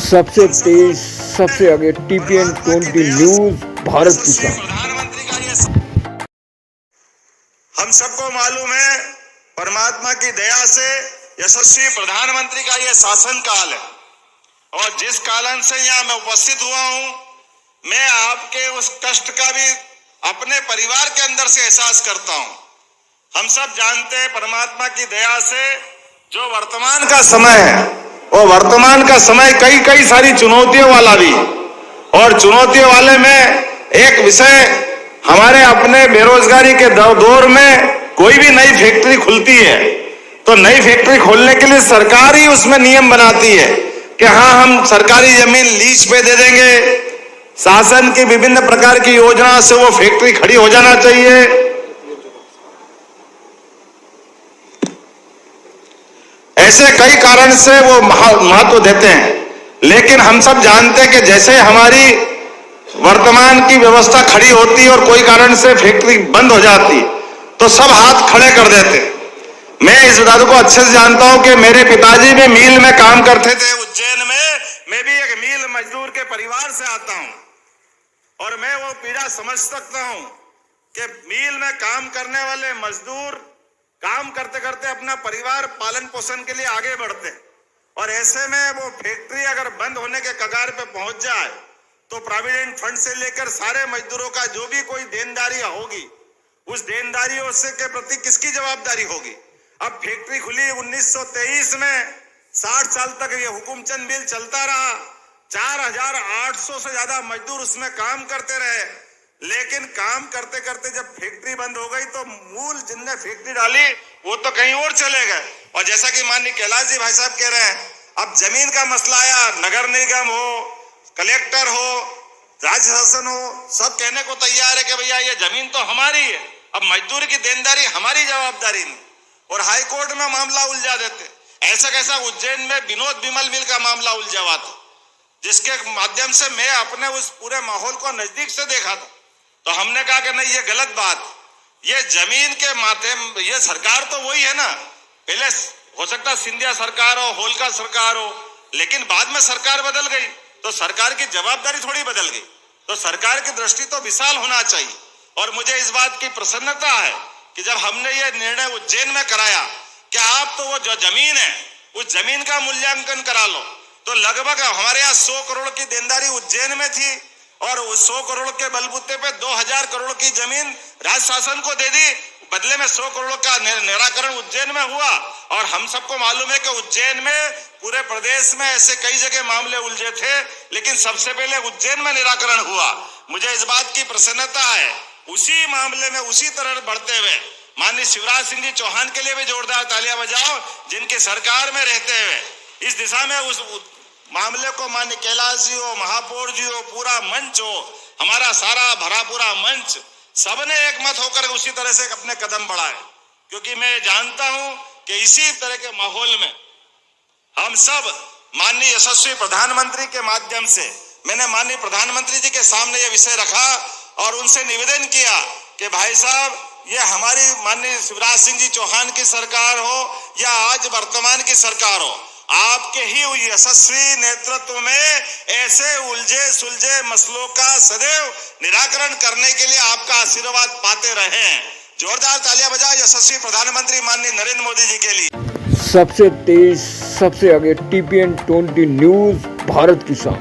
सबसे तेज सबसे आगे टीपीएन 20 न्यूज भारत किसान। प्रधानमंत्री का ये हम सबको मालूम है, परमात्मा की दया से यशस्वी प्रधानमंत्री का ये शासन काल है। और जिस कारण से यहाँ मैं उपस्थित हुआ हूँ, मैं आपके उस कष्ट का भी अपने परिवार के अंदर से एहसास करता हूँ। हम सब जानते हैं, परमात्मा की दया से जो वर्तमान का समय है, वो वर्तमान का समय कई सारी चुनौतियों वाला भी, और चुनौतियों वाले में एक विषय, हमारे अपने बेरोजगारी के दौर में कोई भी नई फैक्ट्री खुलती है तो नई फैक्ट्री खोलने के लिए सरकार ही उसमें नियम बनाती है कि हाँ, हम सरकारी जमीन लीज पे दे देंगे। शासन की विभिन्न प्रकार की योजना से वो फैक्ट्री खड़ी हो जाना चाहिए। ऐसे कई कारण से वो महत्व देते हैं, लेकिन हम सब जानते हैं कि जैसे हमारी वर्तमान की व्यवस्था खड़ी होती है और कोई कारण से फैक्ट्री बंद हो जाती तो सब हाथ खड़े कर देते। मैं इस बात को अच्छे से जानता हूं कि मेरे पिताजी भी मिल में काम करते थे उज्जैन में। मैं भी एक मिल मजदूर के परिवार से आता हूं और मैं वो पीड़ा समझ सकता हूं कि मिल में काम करने वाले मजदूर काम करते करते अपना परिवार पालन पोषण के लिए आगे बढ़ते, और ऐसे में वो फैक्ट्री अगर बंद होने के कगार पे पहुंच जाए तो प्रोविडेंट फंड से लेकर सारे मजदूरों का जो भी कोई देनदारी होगी, उस देनदारियों से के प्रति किसकी जवाबदारी होगी। अब फैक्ट्री खुली 1923 में, 60 साल तक ये हुकुमचंद बिल चलता रहा। 4800 से ज्यादा मजदूर उसमें काम करते रहे, लेकिन काम करते करते जब फैक्ट्री बंद हो गई तो मूल जिनने फैक्ट्री डाली वो तो कहीं और चले गए। और जैसा कि माननीय कैलाश जी भाई साहब कह रहे हैं, अब जमीन का मसला आया, नगर निगम हो, कलेक्टर हो, राज्य शासन हो, सब कहने को तैयार है कि भैया ये जमीन तो हमारी है, अब मजदूर की देनदारी हमारी जवाबदारी नहीं, और हाई कोर्ट में मामला उलझा देते। ऐसा कैसा उज्जैन में विनोद विमल मिल का मामला उलझा हुआ था, जिसके माध्यम से मैं अपने उस पूरे माहौल को नजदीक से देखा था। तो हमने कहा कि नहीं, ये गलत बात, ये जमीन के माध्यम, ये सरकार तो वही है ना, पहले हो सकता सिंधिया सरकार हो, होलकर सरकार हो, लेकिन बाद में सरकार बदल गई तो सरकार की जवाबदारी थोड़ी बदल गई। तो सरकार की दृष्टि तो विशाल होना चाहिए। और मुझे इस बात की प्रसन्नता है कि जब हमने ये निर्णय उज्जैन में कराया कि आप तो वो जो जमीन है उस जमीन का मूल्यांकन करा लो, तो लगभग हमारे यहाँ 100 करोड़ की देनदारी उज्जैन में थी, और उस 100 करोड़ के बलबूते पे 2000 करोड़ की जमीन राज्य शासन को दे दी, बदले में 100 करोड़ का निराकरण उज्जैन में हुआ। और हम सबको मालूम है कि उज्जैन में, पूरे प्रदेश में ऐसे कई जगह मामले उलझे थे, लेकिन सबसे पहले उज्जैन में निराकरण हुआ। मुझे इस बात की प्रसन्नता है। उसी मामले में उसी तरह बढ़ते हुए माननीय शिवराज सिंह जी चौहान के लिए भी जोरदार तालियां बजाओ, जिनकी सरकार में रहते हुए इस दिशा में उस मामले को माननीय कैलाश जी हो, महापौर जी हो, पूरा मंच हो, हमारा सारा भरा पूरा मंच, सबने एक मत होकर उसी तरह से अपने कदम बढ़ाए। क्योंकि मैं जानता हूं कि इसी तरह के माहौल में हम सब माननीय यशस्वी प्रधानमंत्री के माध्यम से, मैंने माननीय प्रधानमंत्री जी के सामने ये विषय रखा और उनसे निवेदन किया कि भाई साहब, ये हमारी माननीय शिवराज सिंह जी चौहान की सरकार हो या आज वर्तमान की सरकार हो, आपके ही यशस्वी नेतृत्व में ऐसे उलझे सुलझे मसलों का सदैव निराकरण करने के लिए आपका आशीर्वाद पाते रहें। जोरदार तालियां बजाएं यशस्वी प्रधानमंत्री माननीय नरेंद्र मोदी जी के लिए। सबसे तेज सबसे आगे टीपीएन 20 न्यूज भारत किसान।